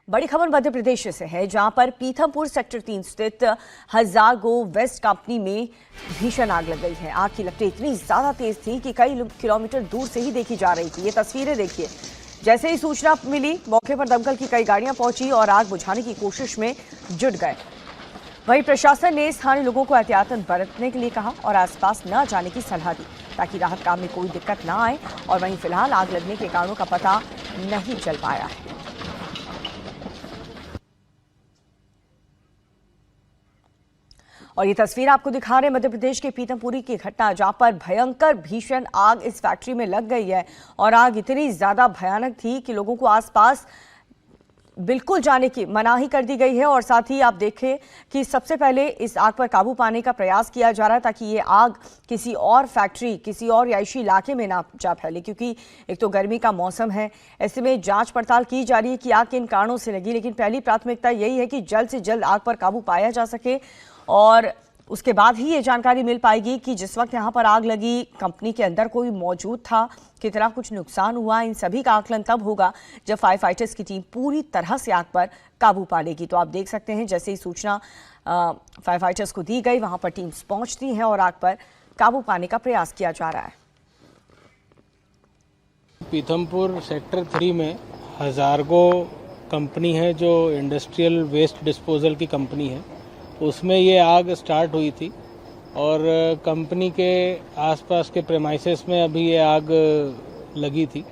बड़ी खबर मध्य प्रदेश से है, जहां पर पीथमपुर सेक्टर 3 स्थित हजारगो वेस्ट कंपनी में भीषण आग लग गई है। आग की लपटें इतनी ज्यादा तेज थी कि कई किलोमीटर दूर से ही देखी जा रही थी। ये तस्वीरें देखिए। जैसे ही सूचना मिली, मौके पर दमकल की कई गाड़ियां पहुंची और आग बुझाने की कोशिश में जुट गए। वहीं प्रशासन ने स्थानीय लोगों को एहतियातन बरतने के लिए कहा और आसपास न जाने की सलाह दी, ताकि राहत काम में कोई दिक्कत न आए। और वहीं फिलहाल आग लगने के कारणों का पता नहीं चल पाया है। और ये तस्वीर आपको दिखा रहे हैं मध्य प्रदेश के पीथमपुरी की घटना, जहां पर भयंकर भीषण आग इस फैक्ट्री में लग गई है। और आग इतनी ज्यादा भयानक थी कि लोगों को आसपास बिल्कुल जाने की मनाही कर दी गई है। और साथ ही आप देखें कि सबसे पहले इस आग पर काबू पाने का प्रयास किया जा रहा है, ताकि ये आग किसी और फैक्ट्री, किसी और रिहायशी इलाके में ना जा फैले, क्योंकि एक तो गर्मी का मौसम है। ऐसे में जांच पड़ताल की जा रही है कि आग किन कारणों से लगी, लेकिन पहली प्राथमिकता यही है कि जल्द से जल्द आग पर काबू पाया जा सके। और उसके बाद ही ये जानकारी मिल पाएगी कि जिस वक्त यहाँ पर आग लगी, कंपनी के अंदर कोई मौजूद था, कितना कुछ नुकसान हुआ। इन सभी का आकलन तब होगा जब फायर फाइटर्स की टीम पूरी तरह से आग पर काबू पा लेगी। तो आप देख सकते हैं, जैसे ही सूचना फायर फाइटर्स को दी गई, वहां पर टीम्स पहुंचती हैं और आग पर काबू पाने का प्रयास किया जा रहा है। पीथमपुर सेक्टर 3 में हजारगो कंपनी है, जो इंडस्ट्रियल वेस्ट डिस्पोजल की कंपनी है, उसमें ये आग स्टार्ट हुई थी। और कंपनी के आसपास के प्रेमाइसेस में अभी ये आग लगी थी।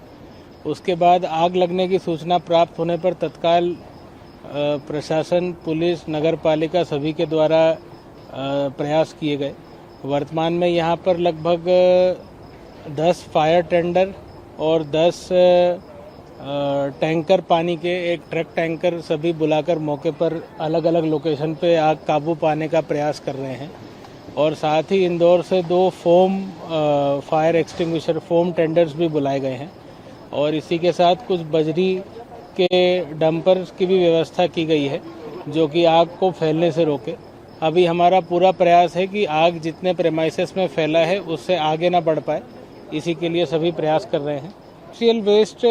उसके बाद आग लगने की सूचना प्राप्त होने पर तत्काल प्रशासन, पुलिस, नगर पालिका सभी के द्वारा प्रयास किए गए। वर्तमान में यहाँ पर लगभग 10 फायर टेंडर और 10 टैंकर पानी के, एक ट्रक टैंकर सभी बुलाकर मौके पर अलग अलग लोकेशन पे आग काबू पाने का प्रयास कर रहे हैं। और साथ ही इंदौर से 2 foam fire extinguisher foam tenders भी बुलाए गए हैं। और इसी के साथ कुछ बजरी के डंपर्स की भी व्यवस्था की गई है, जो कि आग को फैलने से रोके। अभी हमारा पूरा प्रयास है कि आग जितने प्रेमाइसेस में फैला है उससे आगे ना बढ़ पाए, इसी के लिए सभी प्रयास कर रहे हैं। इंडस्ट्रियल वेस्ट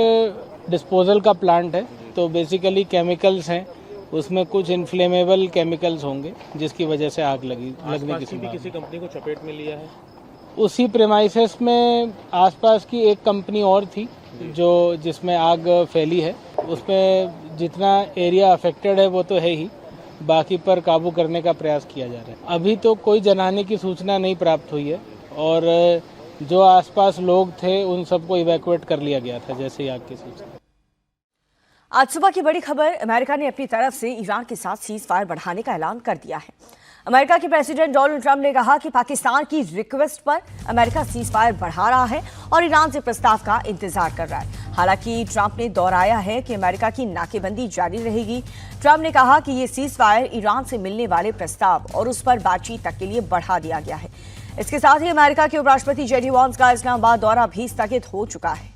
डिस्पोजल का प्लांट है, तो बेसिकली केमिकल्स हैं, उसमें कुछ इन्फ्लेमेबल केमिकल्स होंगे, जिसकी वजह से आग लगने की संभावना। किसी कंपनी को चपेट में लिया है? उसी प्रेमाइसेस में आसपास की एक कंपनी और थी जिसमें आग फैली है। उसमें जितना एरिया अफेक्टेड है वो तो है ही, बाकी पर काबू करने का प्रयास किया जा रहा है। अभी तो कोई जनहानि की सूचना नहीं प्राप्त हुई है और जो आसपास लोग थे उन सबको इवैक्यूएट कर लिया गया था जैसे ही आग की सूचना। आज सुबह की बड़ी खबर, अमेरिका ने अपनी तरफ से ईरान के साथ सीज फायर बढ़ाने का ऐलान कर दिया है। अमेरिका के प्रेसिडेंट डोनाल्ड ट्रंप ने कहा कि पाकिस्तान की रिक्वेस्ट पर अमेरिका सीज फायर बढ़ा रहा है और ईरान से प्रस्ताव का इंतजार कर रहा है। हालांकि ट्रंप ने दोहराया है कि अमेरिका की नाकेबंदी जारी रहेगी। ट्रंप ने कहा कि ये सीज फायर ईरान से मिलने वाले प्रस्ताव और उस पर बातचीत तक के लिए बढ़ा दिया गया है। इसके साथ ही अमेरिका के उपराष्ट्रपति जेडी वांस का इस्लामाबाद दौरा भी स्थगित हो चुका है।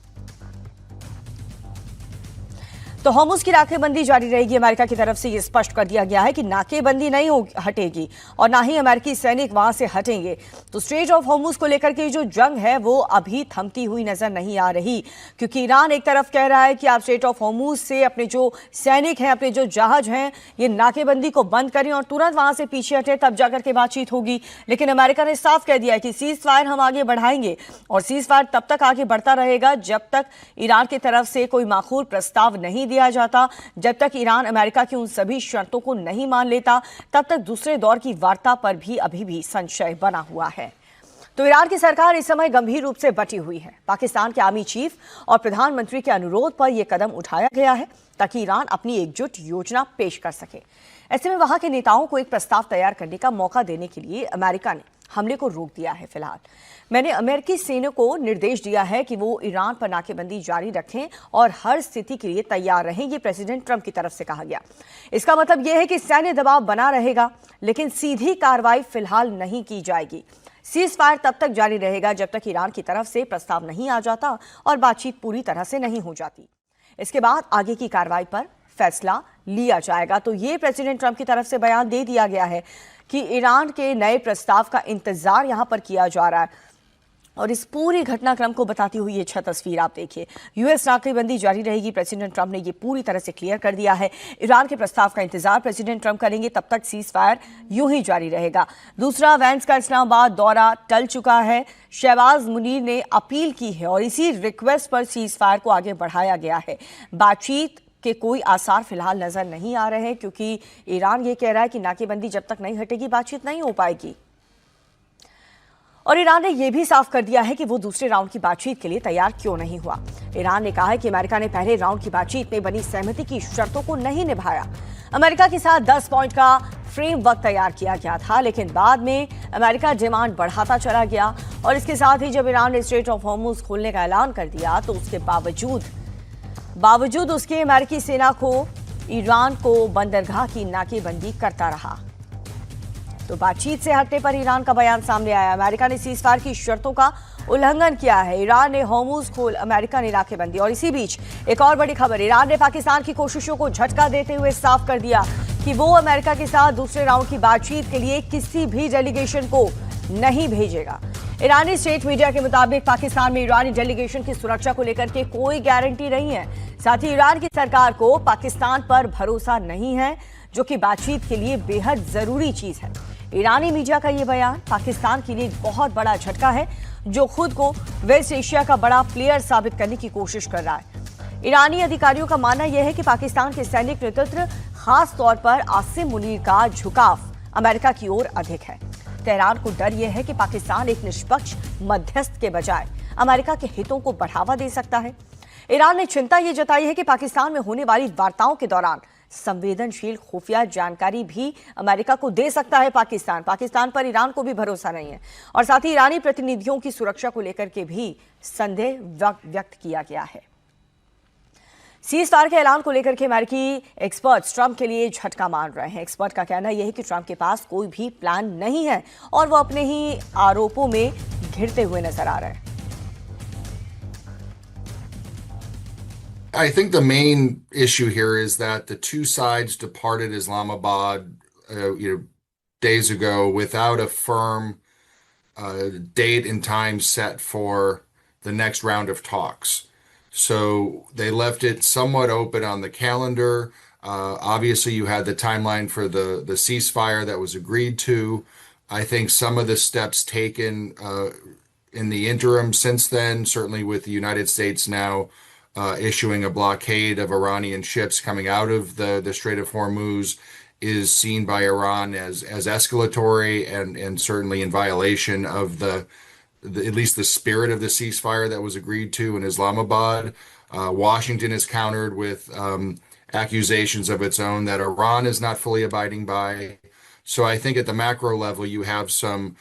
तो होर्मुज की नाकेबंदी जारी रहेगी। अमेरिका की तरफ से यह स्पष्ट कर दिया गया है कि नाकेबंदी नहीं हटेगी और ना ही अमेरिकी सैनिक वहां से हटेंगे। तो स्ट्रेट ऑफ होर्मुज को लेकर के जो जंग है वो अभी थमती हुई नजर नहीं आ रही, क्योंकि ईरान एक तरफ कह रहा है कि आप स्ट्रेट ऑफ होर्मुज से अपने जो सैनिक हैं, अपने जो जहाज हैं, ये नाकेबंदी को बंद करें और तुरंत वहां से पीछे हटे, तब जाकर के बातचीत होगी। लेकिन अमेरिका ने साफ कह दिया है कि सीज फायर हम आगे बढ़ाएंगे और सीज फायर तब तक आगे बढ़ता रहेगा जब तक ईरान की तरफ से कोई माकूल प्रस्ताव नहीं दिया जाता, जब तक ईरान अमेरिका की उन सभी शर्तों को नहीं मान लेता, तब तक दूसरे दौर की वार्ता पर भी अभी भी संशय बना हुआ है। तो ईरान की सरकार इस समय गंभीर रूप से बटी हुई है। पाकिस्तान के आर्मी चीफ और प्रधानमंत्री के अनुरोध पर यह कदम उठाया गया है ताकि ईरान अपनी एकजुट योजना पेश कर सके। ऐसे में वहां के नेताओं को एक प्रस्ताव तैयार करने का मौका देने के लिए अमेरिका ने हमले को रोक दिया है। फिलहाल मैंने अमेरिकी सेना को निर्देश दिया है कि वो ईरान पर नाकेबंदी जारी रखें और हर स्थिति के लिए तैयार रहें, ये प्रेसिडेंट ट्रंप की तरफ से कहा गया। इसका मतलब यह है कि सैन्य दबाव बना रहेगा, लेकिन सीधी कार्रवाई फिलहाल नहीं की जाएगी। सीज फायर तब तक जारी रहेगा जब तक ईरान की तरफ से प्रस्ताव नहीं आ जाता और बातचीत पूरी तरह से नहीं हो जाती। इसके बाद आगे की कार्रवाई पर फैसला लिया जाएगा। तो ये प्रेसिडेंट ट्रंप की तरफ से बयान दे दिया गया है कि ईरान के नए प्रस्ताव का इंतजार यहां पर किया जा रहा है। और इस पूरे घटनाक्रम को बताती हुई ये 6 तस्वीर आप देखिए। यूएस नाकेबंदी जारी रहेगी, प्रेसिडेंट ट्रंप ने ये पूरी तरह से क्लियर कर दिया है। ईरान के प्रस्ताव का इंतजार प्रेसिडेंट ट्रंप करेंगे, तब तक सीज फायर यूं ही जारी रहेगा। दूसरा, वैंस का इस्लामाबाद दौरा टल चुका है। शहबाज मुनीर ने अपील की है और इसी रिक्वेस्ट पर सीज फायर को आगे बढ़ाया गया है। बातचीत के कोई आसार फिलहाल नजर नहीं आ रहे हैं, क्योंकि ईरान ये कह रहा है कि नाकेबंदी जब तक नहीं हटेगी बातचीत नहीं हो पाएगी। और ईरान ने यह भी साफ कर दिया है कि वो दूसरे राउंड की बातचीत के लिए तैयार क्यों नहीं हुआ। ईरान ने कहा है कि अमेरिका ने पहले राउंड की बातचीत में बनी सहमति की शर्तों को नहीं निभाया। अमेरिका के साथ 10 पॉइंट का फ्रेमवर्क तैयार किया गया था, लेकिन बाद में अमेरिका डिमांड बढ़ाता चला गया और इसके साथ ही जब ईरान ने स्ट्रेट ऑफ हॉर्मुज खोलने का ऐलान कर दिया तो उसके बावजूद उसके अमेरिकी सेना को ईरान को बंदरगाह की नाकेबंदी करता रहा। तो बातचीत से हटने पर ईरान का बयान सामने आया। अमेरिका ने सीजफायर की शर्तों का उल्लंघन किया है। ईरान ने हॉर्मुज खोल, अमेरिका ने नाकेबंदी। और इसी बीच एक और बड़ी खबर, ईरान ने पाकिस्तान की कोशिशों को झटका देते हुए साफ कर दिया कि वो अमेरिका के साथ दूसरे राउंड की बातचीत के लिए किसी भी डेलीगेशन को नहीं भेजेगा। ईरानी स्टेट मीडिया के मुताबिक पाकिस्तान में ईरानी डेलीगेशन की सुरक्षा को लेकर के कोई गारंटी नहीं है। साथ ही ईरान की सरकार को पाकिस्तान पर भरोसा नहीं है, जो कि बातचीत के लिए बेहद जरूरी चीज है। ईरानी मीडिया का यह बयान पाकिस्तान के लिए बहुत बड़ा झटका है, जो खुद को वेस्ट एशिया का बड़ा प्लेयर साबित करने की कोशिश कर रहा है। ईरानी अधिकारियों का मानना यह है कि पाकिस्तान के सैनिक नेतृत्व, खास तौर पर आसिम मुनीर का झुकाव अमेरिका की ओर अधिक है। तेहरान को डर यह है कि पाकिस्तान एक निष्पक्ष मध्यस्थ के बजाय अमेरिका के हितों को बढ़ावा दे सकता है। ईरान ने चिंता यह जताई है कि पाकिस्तान में होने वाली वार्ताओं के दौरान संवेदनशील खुफिया जानकारी भी अमेरिका को दे सकता है पाकिस्तान पर ईरान को भी भरोसा नहीं है। और साथ ही ईरानी प्रतिनिधियों की सुरक्षा को लेकर के भी संदेह व्यक्त किया गया है। सीज फायर के ऐलान को लेकर के अमेरिकी एक्सपर्ट्स ट्रंप के लिए झटका मान रहे हैं। एक्सपर्ट का कहना यह है कि ट्रंप के पास कोई भी प्लान नहीं है और वो अपने ही आरोपों में घिरते हुए नजर आ रहे हैं। I think the main issue here is that the two sides departed Islamabad, days ago without a firm date and time set for the next round of talks. So they left it somewhat open on the calendar. Obviously, you had the timeline for the ceasefire that was agreed to. I think some of the steps taken in the interim since then, certainly with the United States now issuing a blockade of Iranian ships coming out of the Strait of Hormuz, is seen by Iran as escalatory and certainly in violation of at least the spirit of the ceasefire that was agreed to in Islamabad. Washington is countered with accusations of its own that Iran is not fully abiding by. So I think at the macro level, you have some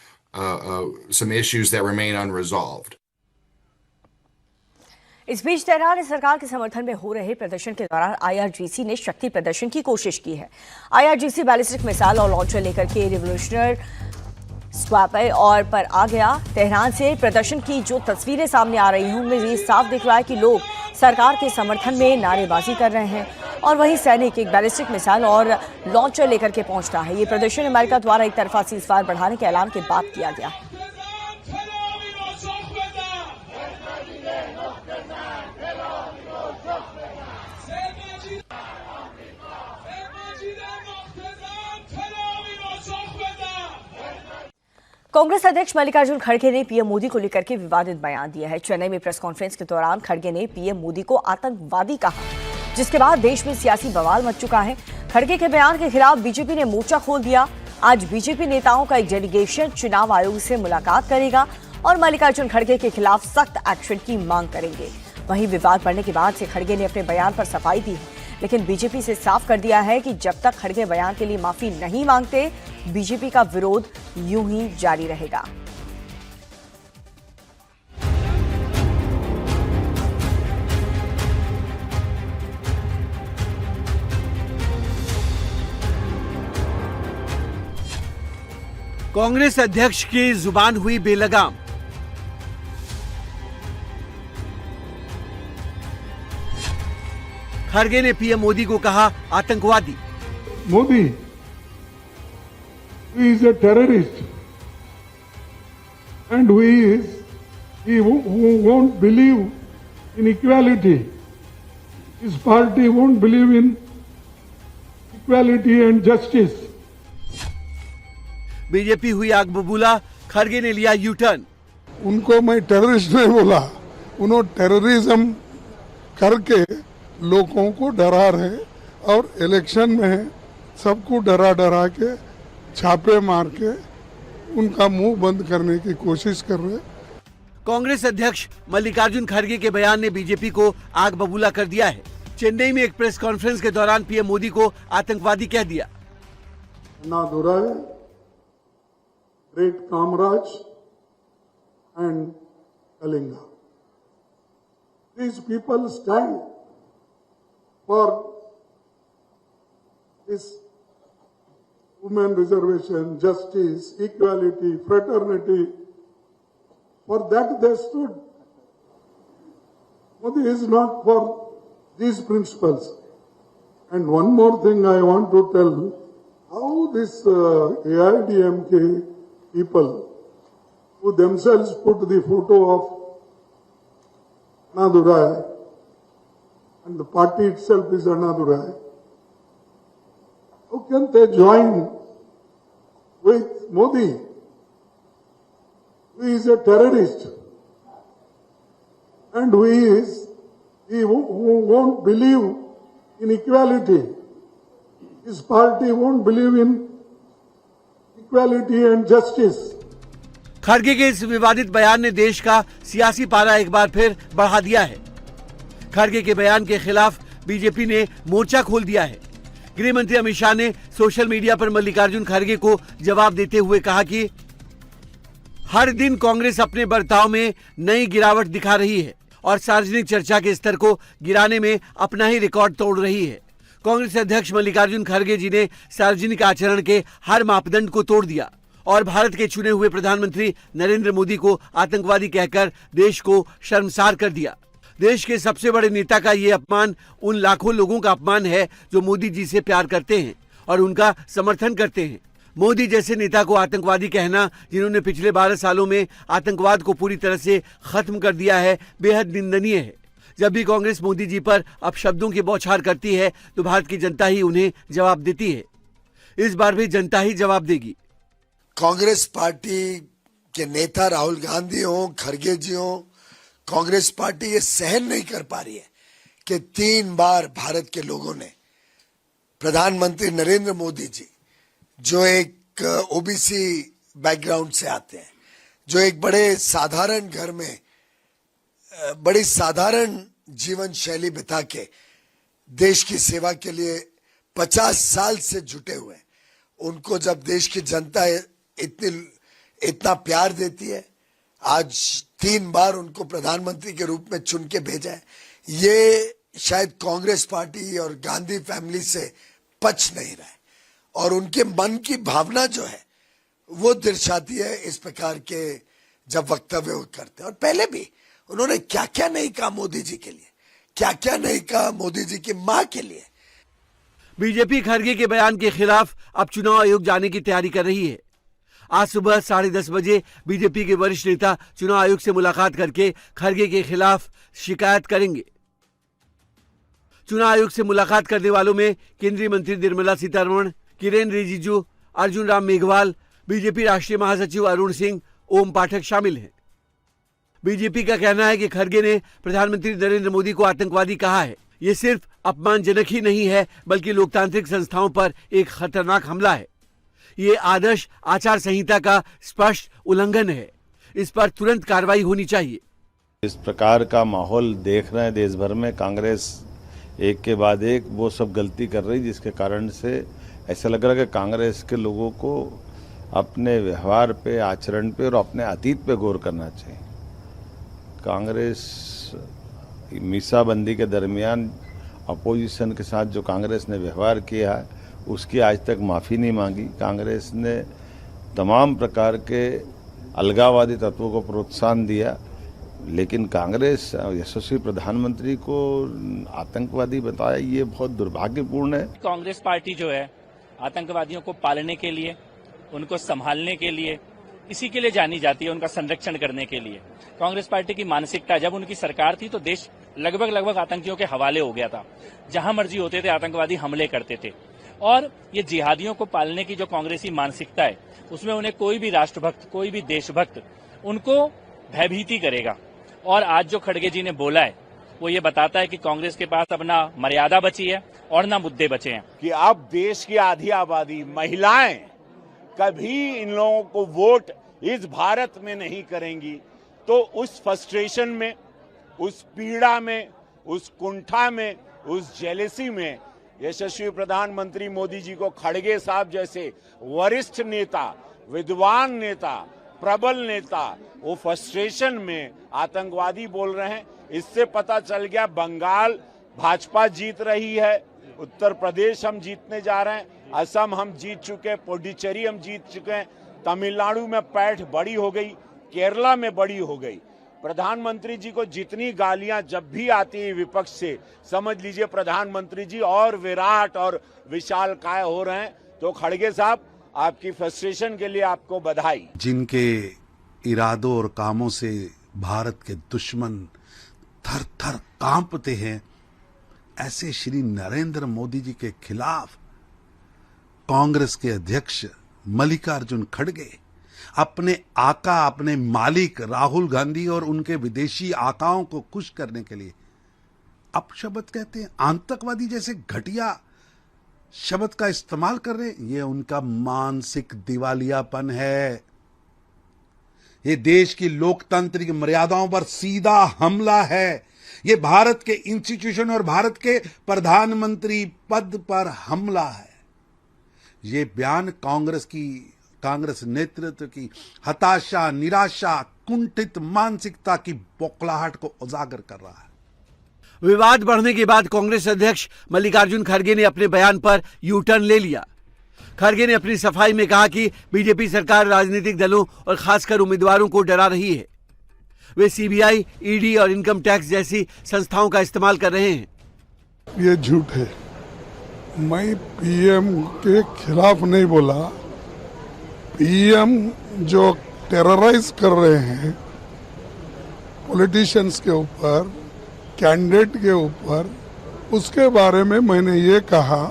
issues that remain unresolved. इस बीच Tehran ने सरकार के समर्थन में हो रहे प्रदर्शन के दौरान आईआरजीसी ने शक्ति प्रदर्शन की कोशिश की है। आईआरजीसी बैलिस्टिक मिसाइल और लॉन्चर लेकर के रिवोल्यूशनरी स्क्वाड और पर आ गया। तेहरान से प्रदर्शन की जो तस्वीरें सामने आ रही हैं उनमें ये साफ दिख रहा है कि लोग सरकार के समर्थन में नारेबाजी कर रहे हैं और वही सैनिक एक बैलिस्टिक मिसाइल और लॉन्चर लेकर के पहुंच रहा है। ये प्रदर्शन अमेरिका द्वारा एक तरफा सीजफायर बढ़ाने के ऐलान के बाद किया गया है। कांग्रेस अध्यक्ष मल्लिकार्जुन खड़गे ने पीएम मोदी को लेकर के विवादित बयान दिया है। चेन्नई में प्रेस कॉन्फ्रेंस के दौरान खड़गे ने पीएम मोदी को आतंकवादी कहा, जिसके बाद देश में सियासी बवाल मच चुका है। खड़गे के बयान के खिलाफ बीजेपी ने मोर्चा खोल दिया। आज बीजेपी नेताओं का एक डेलीगेशन चुनाव आयोग से मुलाकात करेगा और मल्लिकार्जुन खड़गे के खिलाफ सख्त एक्शन की मांग करेंगे। वहीं विवाद बढ़ने के बाद से खड़गे ने अपने बयान पर सफाई दी है, लेकिन बीजेपी से साफ कर दिया है कि जब तक खड़गे बयान के लिए माफी नहीं मांगते, बीजेपी का विरोध यूं ही जारी रहेगा। कांग्रेस अध्यक्ष की जुबान हुई बेलगाम। खड़गे ने पीएम मोदी को कहा आतंकवादी। Modi, he is a terrorist and he is who won't believe in equality. His party won't believe in equality and justice. BJP हुई आग बबूला, खड़गे ने लिया यू टर्न। उनको मैं टेररिस्ट नहीं बोला, उन्होंने टेररिज्म करके लोगों को डरा रहे और इलेक्शन में सबको डरा डरा के छापे मार के उनका मुंह बंद करने की कोशिश कर रहे। कांग्रेस अध्यक्ष मल्लिकार्जुन खड़गे के बयान ने बीजेपी को आग बबूला कर दिया है। चेन्नई में एक प्रेस कॉन्फ्रेंस के दौरान पीएम मोदी को आतंकवादी कह दिया। Annadurai, Great Kamraj and Kalinga. These people stand for this women reservation, justice, equality, fraternity. For that they stood. Modi is not for these principles. And one more thing I want to tell, how this AIDMK people who themselves put the photo of Annadurai and the party itself is Annadurai, how can they join with Modi, who is a terrorist and who won't believe in equality. His party won't believe in equality and justice. खड़गे के इस विवादित बयान ने देश का सियासी पारा एक बार फिर बढ़ा दिया है। खड़गे के बयान के खिलाफ बीजेपी ने मोर्चा खोल दिया है। गृह मंत्री अमित शाह ने सोशल मीडिया पर मल्लिकार्जुन खड़गे को जवाब देते हुए कहा कि हर दिन कांग्रेस अपने बर्ताव में नई गिरावट दिखा रही है और सार्वजनिक चर्चा के स्तर को गिराने में अपना ही रिकॉर्ड तोड़ रही है। कांग्रेस अध्यक्ष मल्लिकार्जुन खड़गे जी ने सार्वजनिक आचरण के हर मापदंड को तोड़ दिया और भारत के चुने हुए प्रधानमंत्री नरेंद्र मोदी को आतंकवादी कहकर देश को शर्मसार कर दिया। देश के सबसे बड़े नेता का ये अपमान उन लाखों लोगों का अपमान है जो मोदी जी से प्यार करते हैं और उनका समर्थन करते हैं। मोदी जैसे नेता को आतंकवादी कहना, जिन्होंने पिछले 12 सालों में आतंकवाद को पूरी तरह से खत्म कर दिया है, बेहद निंदनीय है। जब भी कांग्रेस मोदी जी पर अपशब्दों की बौछार करती है तो भारत की जनता ही उन्हें जवाब देती है। इस बार भी जनता ही जवाब देगी। कांग्रेस पार्टी के नेता राहुल गांधी हो, खड़गे जी हो, कांग्रेस पार्टी ये सहन नहीं कर पा रही है कि 3 बार भारत के लोगों ने प्रधानमंत्री नरेंद्र मोदी जी, जो एक ओबीसी बैकग्राउंड से आते हैं, जो एक बड़े साधारण घर में बड़ी साधारण जीवन शैली बिता के देश की सेवा के लिए 50 साल से जुटे हुए, उनको जब देश की जनता इतना प्यार देती है, आज 3 बार उनको प्रधानमंत्री के रूप में चुन के भेजा है, ये शायद कांग्रेस पार्टी और गांधी फैमिली से पच नहीं रहा है और उनके मन की भावना जो है वो दर्शाती है इस प्रकार के जब वक्तव्य करते हैं। और पहले भी उन्होंने क्या क्या नहीं कहा मोदी जी के लिए, क्या क्या नहीं कहा मोदी जी की मां के लिए। बीजेपी खड़गे के बयान के खिलाफ अब चुनाव आयोग जाने की तैयारी कर रही है। आज सुबह 10:30 बजे बीजेपी के वरिष्ठ नेता चुनाव आयोग से मुलाकात करके खड़गे के खिलाफ शिकायत करेंगे। चुनाव आयोग से मुलाकात करने वालों में केंद्रीय मंत्री निर्मला सीतारमण, किरेन रिजिजू, अर्जुन राम मेघवाल, बीजेपी राष्ट्रीय महासचिव अरुण सिंह, ओम पाठक शामिल हैं। बीजेपी का कहना है कि खड़गे ने प्रधानमंत्री नरेंद्र मोदी को आतंकवादी कहा है। ये सिर्फ अपमानजनक ही नहीं है बल्कि लोकतांत्रिक संस्थाओं पर एक खतरनाक हमला है। ये आदर्श आचार संहिता का स्पष्ट उल्लंघन है। इस पर तुरंत कार्रवाई होनी चाहिए। इस प्रकार का माहौल देख रहे हैं देश भर में, कांग्रेस एक के बाद एक वो सब गलती कर रही, जिसके कारण से ऐसा लग रहा है कि कांग्रेस के लोगों को अपने व्यवहार पे, आचरण पे और अपने अतीत पे गौर करना चाहिए। कांग्रेस मीसाबंदी के दरमियान अपोजिशन के साथ जो कांग्रेस ने व्यवहार किया है उसकी आज तक माफ़ी नहीं मांगी। कांग्रेस ने तमाम प्रकार के अलगाववादी तत्वों को प्रोत्साहन दिया, लेकिन कांग्रेस यशस्वी प्रधानमंत्री को आतंकवादी बताया, ये बहुत दुर्भाग्यपूर्ण है। कांग्रेस पार्टी जो है आतंकवादियों को पालने के लिए, उनको संभालने के लिए इसी के लिए जानी जाती है, उनका संरक्षण करने के लिए। कांग्रेस पार्टी की मानसिकता, जब उनकी सरकार थी तो देश लगभग आतंकियों के हवाले हो गया था। जहां मर्जी होते थे आतंकवादी हमले करते थे। और ये जिहादियों को पालने की जो कांग्रेसी मानसिकता है, उसमें उन्हें कोई भी राष्ट्रभक्त, कोई भी देशभक्त उनको भयभीति करेगा। और आज जो खड़गे जी ने बोला है वो ये बताता है कि कांग्रेस के पास अब ना मर्यादा बची है और ना मुद्दे बचे हैं। कि अब देश की आधी आबादी महिलाएं कभी इन लोगों को वोट इस भारत में नहीं करेंगी, तो उस फ्रस्ट्रेशन में, उस पीड़ा में, उस कुंठा में, उस जेलेसी में यशस्वी प्रधानमंत्री मोदी जी को खड़गे साहब जैसे वरिष्ठ नेता, विद्वान नेता, प्रबल नेता वो फ्रस्ट्रेशन में आतंकवादी बोल रहे हैं। इससे पता चल गया बंगाल भाजपा जीत रही है, उत्तर प्रदेश हम जीतने जा रहे हैं, असम हम जीत चुके हैं, पुडुचेरी हम जीत चुके हैं, तमिलनाडु में पैठ बड़ी हो गई, केरला में बड़ी हो गई। प्रधानमंत्री जी को जितनी गालियां जब भी आती है विपक्ष से, समझ लीजिए प्रधानमंत्री जी और विराट और विशालकाय हो रहे हैं। तो खड़गे साहब, आपकी फ्रस्ट्रेशन के लिए आपको बधाई। जिनके इरादों और कामों से भारत के दुश्मन थर थर कांपते हैं, ऐसे श्री नरेंद्र मोदी जी के खिलाफ कांग्रेस के अध्यक्ष मल्लिकार्जुन खड़गे अपने आका, अपने मालिक राहुल गांधी और उनके विदेशी आकाओं को खुश करने के लिए अपशब्द कहते हैं, आतंकवादी जैसे घटिया शब्द का इस्तेमाल कर रहे हैं। ये उनका मानसिक दिवालियापन है। ये देश की लोकतांत्रिक मर्यादाओं पर सीधा हमला है। ये भारत के इंस्टीट्यूशन और भारत के प्रधानमंत्री पद पर हमला है। ये बयान कांग्रेस नेतृत्व की हताशा, निराशा, कुंठित मानसिकता की बौखलाहट को उजागर कर रहा है। विवाद बढ़ने के बाद कांग्रेस अध्यक्ष मल्लिकार्जुन खड़गे ने अपने बयान पर यू टर्न ले लिया। खड़गे ने अपनी सफाई में कहा कि बीजेपी सरकार राजनीतिक दलों और खासकर उम्मीदवारों को डरा रही है। वे सीबीआई, ईडी और इनकम टैक्स जैसी संस्थाओं का इस्तेमाल कर रहे हैं। ये झूठ है। मैं पीएम के खिलाफ नहीं बोला। पीएम जो टेरराइज कर रहे हैं पॉलिटिशियंस के ऊपर, कैंडिडेट के ऊपर, उसके बारे में मैंने ये कहा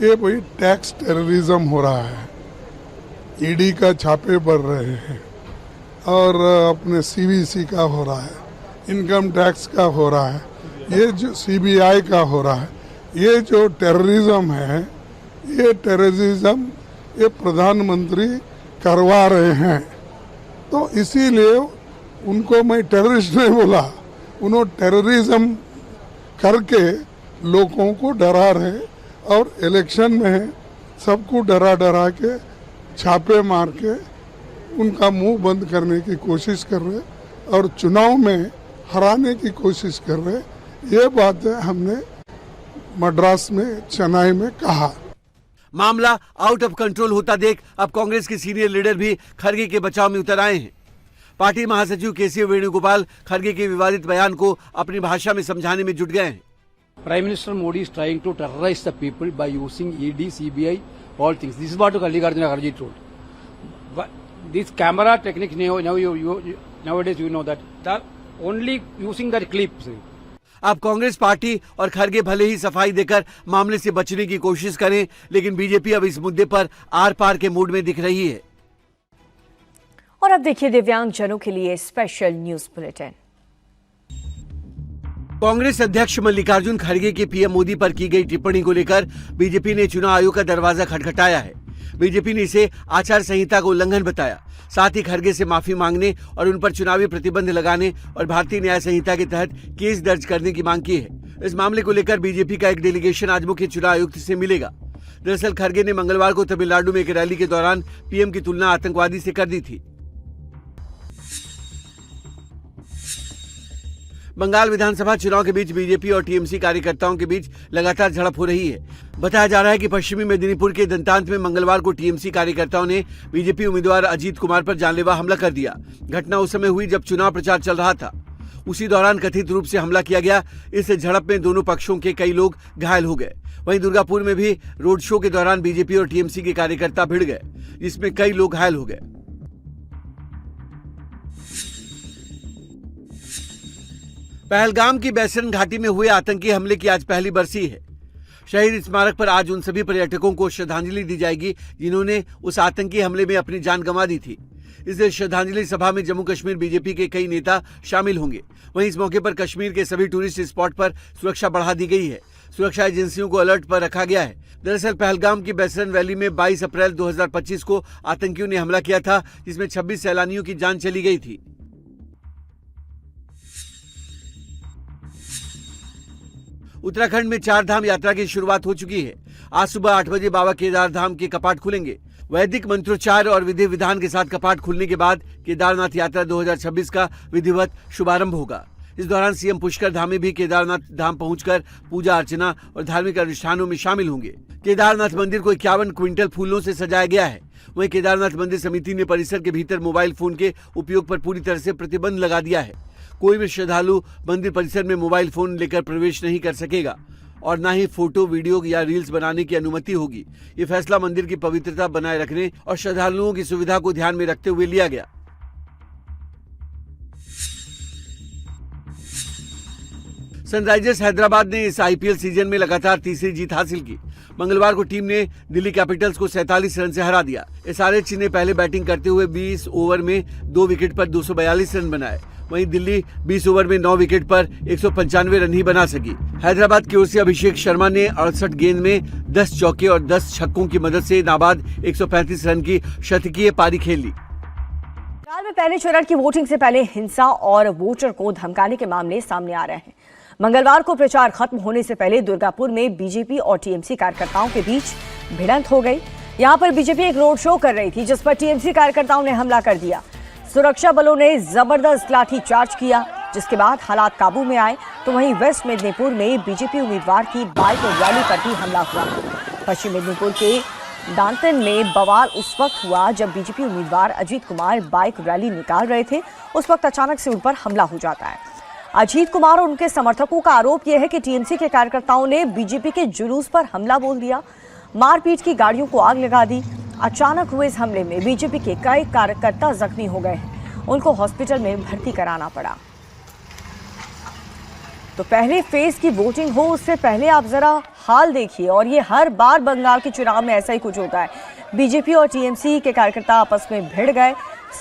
ये भाई टैक्स टेररिज्म हो रहा है। ईडी का छापे पड़ रहे हैं और अपने सीवीसी का हो रहा है, इनकम टैक्स का हो रहा है, ये जो सीबीआई का हो रहा है। ये जो टेररिज्म है, ये टेररिज्म ये प्रधानमंत्री करवा रहे हैं। तो इसीलिए उनको मैं टेररिस्ट नहीं बोला। उन्होंने टेररिज्म करके लोगों को डरा रहे और इलेक्शन में सबको डरा के छापे मार के उनका मुंह बंद करने की कोशिश कर रहे और चुनाव में हराने की कोशिश कर रहे। ये बातें हमने मद्रास में, चेन्नई में कहा। मामला आउट ऑफ कंट्रोल होता देख अब कांग्रेस के सीनियर लीडर भी खड़गे के बचाव में उतर आए हैं। पार्टी महासचिव केसी वेणुगोपाल खड़गे के विवादित बयान को अपनी भाषा में समझाने में जुट गए हैं। Prime Minister Modi is trying to terrorize the people by using ED, CBI, all things. This is what Mallikarjuna Kharge told. But this camera techniques nowadays you know that they're only using that clips. अब Congress party और खड़गे भले ही सफाई देकर मामले से बचने की कोशिश करें, लेकिन बीजेपी अब इस मुद्दे पर आर पार के मूड में दिख रही है। और अब देखिए दिव्यांग जनों के लिए स्पेशल न्यूज बुलेटिन। कांग्रेस अध्यक्ष मल्लिकार्जुन खड़गे के पीएम मोदी पर की गई टिप्पणी को लेकर बीजेपी ने चुनाव आयोग का दरवाजा खटखटाया है। बीजेपी ने इसे आचार संहिता का उल्लंघन बताया। साथ ही खड़गे से माफी मांगने और उन पर चुनावी प्रतिबंध लगाने और भारतीय न्याय संहिता के तहत केस दर्ज करने की मांग की है। इस मामले को लेकर बीजेपी का एक डेलीगेशन आज मुख्य चुनाव आयुक्त से मिलेगा। दरअसल खड़गे ने मंगलवार को तमिलनाडु में एक रैली के दौरान पीएम की तुलना आतंकवादी से कर दी थी। बंगाल विधानसभा चुनाव के बीच बीजेपी और टीएमसी कार्यकर्ताओं के बीच लगातार झड़प हो रही है। बताया जा रहा है कि पश्चिमी मेदिनीपुर के दंतांत में मंगलवार को टीएमसी कार्यकर्ताओं ने बीजेपी उम्मीदवार अजीत कुमार पर जानलेवा हमला कर दिया। घटना उस समय हुई जब चुनाव प्रचार चल रहा था। उसी दौरान कथित रूप से हमला किया गया। इस झड़प में दोनों पक्षों के कई लोग घायल हो गए। वहीं दुर्गापुर में भी रोड शो के दौरान बीजेपी और टीएमसी के कार्यकर्ता भिड़ गए, जिसमें कई लोग घायल हो गए। पहलगाम की बैसरन घाटी में हुए आतंकी हमले की आज पहली बरसी है। शहीद स्मारक पर आज उन सभी पर्यटकों को श्रद्धांजलि दी जाएगी जिन्होंने उस आतंकी हमले में अपनी जान गंवा दी थी। इस श्रद्धांजलि सभा में जम्मू कश्मीर बीजेपी के कई नेता शामिल होंगे। वहीं इस मौके पर कश्मीर के सभी टूरिस्ट स्पॉट पर सुरक्षा बढ़ा दी गई है। सुरक्षा एजेंसियों को अलर्ट पर रखा गया है। दरअसल पहलगाम की बैसरन वैली में 22 अप्रैल 2025 को आतंकियों ने हमला किया था, जिसमें 26 सैलानियों की जान चली गई थी। उत्तराखंड में 4 धाम यात्रा की शुरुआत हो चुकी है। आज सुबह 8 बजे बाबा केदार धाम के कपाट खुलेंगे। वैदिक मंत्रोच्चार और विधि विधान के साथ कपाट खुलने के बाद केदारनाथ यात्रा 2026 का विधिवत शुभारंभ होगा। इस दौरान सीएम पुष्कर धामी भी केदारनाथ धाम पहुंचकर पूजा अर्चना और धार्मिक अनुष्ठानों में शामिल होंगे। केदारनाथ मंदिर को 51 क्विंटल फूलों से सजाया गया है। वहीं केदारनाथ मंदिर समिति ने परिसर के भीतर मोबाइल फोन के उपयोग पर पूरी तरह से प्रतिबंध लगा दिया है। कोई भी श्रद्धालु मंदिर परिसर में मोबाइल फोन लेकर प्रवेश नहीं कर सकेगा और न ही फोटो, वीडियो या रील्स बनाने की अनुमति होगी। ये फैसला मंदिर की पवित्रता बनाए रखने और श्रद्धालुओं की सुविधा को ध्यान में रखते हुए लिया गया। सनराइजर्स हैदराबाद ने इस आईपीएल सीजन में लगातार तीसरी जीत हासिल की। मंगलवार को टीम ने दिल्ली कैपिटल्स को 47 रन से हरा दिया। एसआरएच ने पहले बैटिंग करते हुए 20 ओवर में 2 विकेट पर 242 रन बनाए। वहीं दिल्ली 20 ओवर में 9 विकेट पर 195 रन ही बना सकी। हैदराबाद की ओर से अभिषेक शर्मा ने 68 गेंद में 10 चौके और 10 छक्कों की मदद से नाबाद 135 रन की शतकीय पारी खेल ली। बंगाल में पहले चरण की वोटिंग से पहले हिंसा और वोटर को धमकाने के मामले सामने आ रहे हैं। मंगलवार को प्रचार खत्म होने से पहले दुर्गापुर में बीजेपी और टीएमसी कार्यकर्ताओं के बीच भिड़ंत हो गई। यहां पर बीजेपी एक रोड शो कर रही थी, जिस पर टीएमसी कार्यकर्ताओं ने हमला कर दिया। सुरक्षा बलों ने जबरदस्त लाठीचार्ज किया, जिसके बाद हालात काबू में आए। तो वहीं वेस्ट मेदिनीपुर में बीजेपी उम्मीदवार की बाइक रैली पर भी हमला हुआ। पश्चिम मेदिनीपुर के दांतन में बवाल उस वक्त हुआ जब बीजेपी उम्मीदवार अजीत कुमार बाइक रैली निकाल रहे थे। उस वक्त अचानक से उन पर हमला हो जाता है। अजीत कुमार और उनके समर्थकों का आरोप यह है कि टीएमसी के कार्यकर्ताओं ने बीजेपी के जुलूस पर हमला बोल दिया, मारपीट की गाड़ियों को आग लगा दी। अचानक हुए इस हमले में बीजेपी के कई कार्यकर्ता जख्मी हो गए हैं। उनको हॉस्पिटल में भर्ती कराना पड़ा। तो पहले फेज की वोटिंग हो उससे पहले आप जरा हाल देखिए। और ये हर बार बंगाल के चुनाव में ऐसा ही कुछ होता है। बीजेपी और टीएमसी के कार्यकर्ता आपस में भिड़ गए,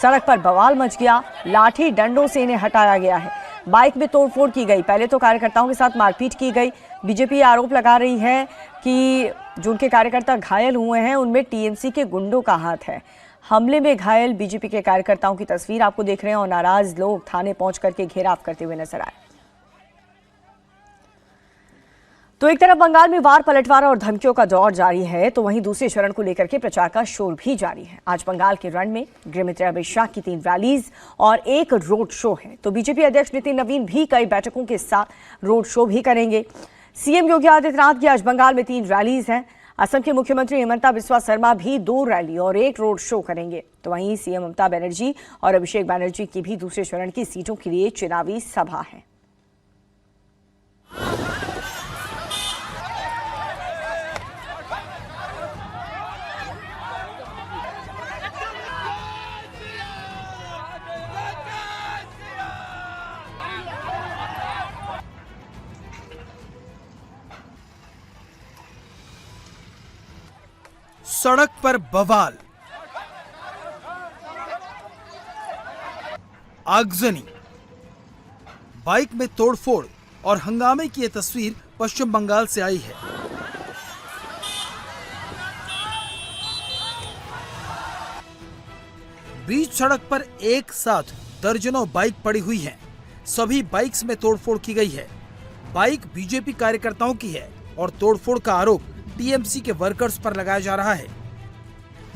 सड़क पर बवाल मच गया, लाठी डंडों से इन्हें हटाया गया है, बाइक में तोड़फोड़ की गई। पहले तो कार्यकर्ताओं के साथ मारपीट की गई। बीजेपी आरोप लगा रही है कि जो उनके कार्यकर्ता घायल हुए हैं उनमें टीएमसी के गुंडों का हाथ है। हमले में घायल बीजेपी के कार्यकर्ताओं की तस्वीर आपको देख रहे हैं और नाराज लोग थाने पहुंच करके घेराव करते हुए नजर आए। तो एक तरफ बंगाल में वार पलटवार और धमकियों का दौर जारी है, तो वहीं दूसरे चरण को लेकर के प्रचार का शोर भी जारी है। आज बंगाल के रण में गृहमंत्री अमित शाह की 3 रैलीज और एक रोड शो है। तो बीजेपी अध्यक्ष नितिन नवीन भी कई बैठकों के साथ रोड शो भी करेंगे। सीएम योगी आदित्यनाथ की आज बंगाल में 3 रैलीज हैं। असम के मुख्यमंत्री हिमंता बिस्वा शर्मा भी 2 रैली और 1 रोड शो करेंगे। तो वहीं सीएम ममता बनर्जी और अभिषेक बनर्जी की भी दूसरे चरण की सीटों के लिए चुनावी सभा है। सड़क पर बवाल, आगजनी, बाइक में तोड़फोड़ और हंगामे की ये तस्वीर पश्चिम बंगाल से आई है। बीच सड़क पर एक साथ दर्जनों बाइक पड़ी हुई हैं। सभी बाइक्स में तोड़फोड़ की गई है। बाइक बीजेपी कार्यकर्ताओं की है और तोड़फोड़ का आरोप टीएमसी के वर्कर्स पर लगाया जा रहा है।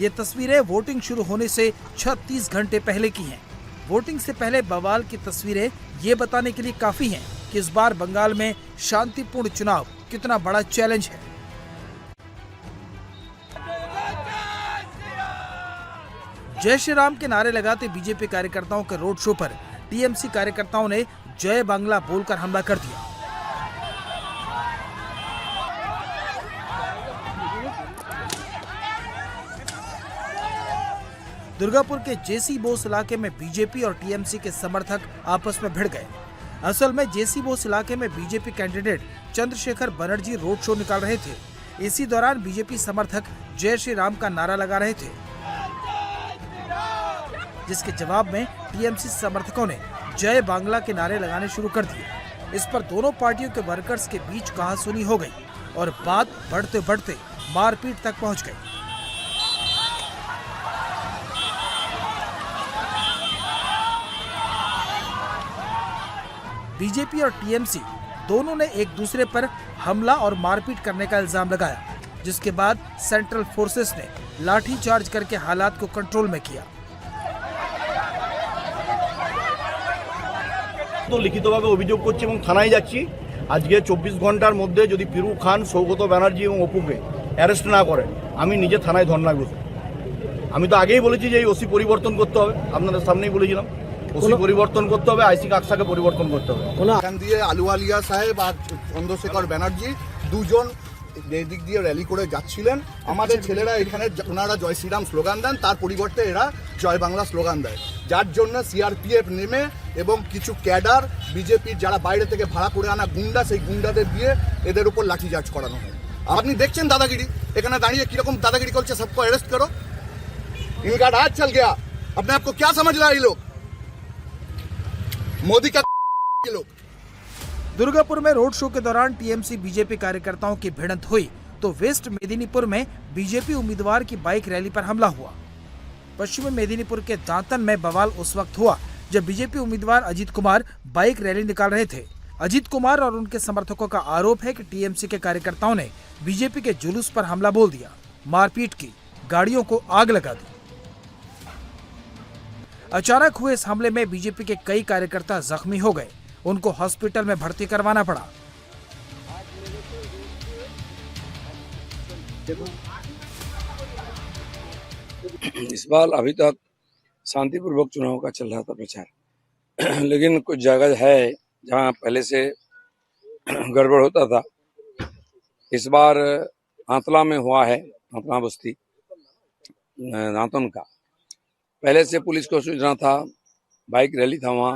ये तस्वीरें वोटिंग शुरू होने से 36 घंटे पहले की हैं। वोटिंग से पहले बवाल की तस्वीरें ये बताने के लिए काफी हैं कि इस बार बंगाल में शांतिपूर्ण चुनाव कितना बड़ा चैलेंज है। जय श्री राम के नारे लगाते बीजेपी कार्यकर्ताओं के रोड शो पर टीएमसी कार्यकर्ताओं ने जय बांग्ला बोलकर हमला कर दिया। दुर्गापुर के जेसी बोस इलाके में बीजेपी और टीएमसी के समर्थक आपस में भिड़ गए। असल में जेसी बोस इलाके में BJP candidate Chandrashekhar Banerjee road show निकाल रहे थे। इसी दौरान बीजेपी समर्थक जय श्री राम का नारा लगा रहे थे, जिसके जवाब में टीएमसी समर्थकों ने जय बांग्ला के नारे लगाने शुरू कर दिए। इस पर दोनों पार्टियों के वर्कर्स के बीच कहासुनी हो गई और बात बढ़ते बढ़ते मारपीट तक पहुंच गई। बीजेपी और टीएमसी दोनों ने एक दूसरे पर हमला और मारपीट करने का इल्जाम लगाया, जिसके बाद सेंट्रल फोर्सेस ने लाठीचार्ज करके हालात को कंट्रोल में किया। তো লিখিতভাবে অভিযোগ করছি এবং থানায় যাচ্ছি। আজকে 24 ঘন্টার মধ্যে যদি পিরু খান, সৌগত ব্যানার্জি এবং অপুকে অ্যারেস্ট না করে আমি নিজে থানায় ধর্ণা বসবো। আমি তো আগেই বলেছি যে এই ওসি পরিবর্তন করতে হবে, আপনাদের সামনেই বলেছিলাম ওসি পরিবর্তন করতে হবে, আইসি কাকসাকে পরিবর্তন করতে হবে। এখান দিয়ে আলুওয়ালিয়া সাহেব আর চন্দ্রশেখর ব্যানার্জি দুজন এদিক দিয়ে র্যালি করে যাচ্ছিলেন। আমাদের ছেলেরা এখানে ওনারা জয় শ্রীরাম স্লোগান দেন, তার পরিবর্তে এরা জয় বাংলা স্লোগান দেয়, যার জন্য সিআরপিএফ নেমে এবং কিছু ক্যাডার বিজেপির যারা বাইরে থেকে ভাড়া করে আনা গুন্ডা, সেই গুন্ডাদের দিয়ে এদের উপর লাঠিচার্জ করানো হয়। আপনি দেখছেন দাদাগিরি, এখানে দাঁড়িয়ে কিরকম দাদাগিরি করছে। सबको अरेस्ट करो, इनका राज चल गया। अपने आप को क्या समझ रहा है ये लोग, मोदी का ये लोग। दुर्गापुर में रोड शो के दौरान टीएमसी बीजेपी कार्यकर्ताओं की भिड़ंत हुई तो वेस्ट मेदिनीपुर में बीजेपी उम्मीदवार की बाइक रैली पर हमला हुआ। पश्चिमी मेदिनीपुर के दांतन में बवाल उस वक्त हुआ जब बीजेपी उम्मीदवार अजीत कुमार बाइक रैली निकाल रहे थे। अजीत कुमार और उनके समर्थकों का आरोप है कि टीएमसी के कार्यकर्ताओं ने बीजेपी के जुलूस पर हमला बोल दिया, मारपीट की, गाड़ियों को आग लगा दी। अचानक हुए इस हमले में बीजेपी के कई कार्यकर्ता जख्मी हो गए, उनको हॉस्पिटल में भर्ती करवाना पड़ा। इस बार अभी तक शांतिपूर्वक चुनाव का चल रहा था प्रचार, लेकिन कुछ जगह है जहां पहले से गड़बड़ होता था। इस बार आंतला में हुआ है, आंतला बस्ती दांतन का। पहले से पुलिस को सूचना था, बाइक रैली था, वहाँ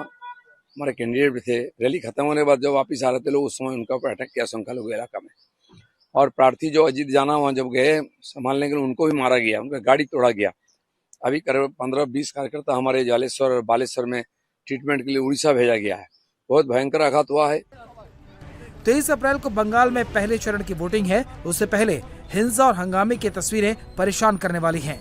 हमारे कैंडिडेट भी थे। रैली खत्म होने के बाद जब वापस आ रहे थे लोग, उस समय उनका ऊपर अटैक किया संख्यालघु इलाका में। और प्रार्थी जो अजीत जाना वहाँ जब गए संभालने के लिए, उनको भी मारा गया, उनका गाड़ी तोड़ा गया। अभी करीब 15-20 कार्यकर्ता हमारे जालेश्वर और बालेश्वर में ट्रीटमेंट के लिए उड़ीसा भेजा गया है। बहुत भयंकर आघात हुआ है। 23 अप्रैल को बंगाल में पहले चरण की वोटिंग है। उससे पहले हिंसा और हंगामे की तस्वीरें परेशान करने वाली हैं।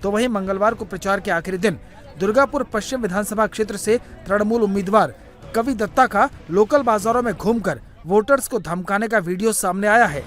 तो वहीं मंगलवार को प्रचार के आखिरी दिन दुर्गापुर पश्चिम विधानसभा क्षेत्र से तृणमूल उम्मीदवार कवि दत्ता का लोकल बाजारों में घूमकर वोटर्स को धमकाने का वीडियो सामने आया है।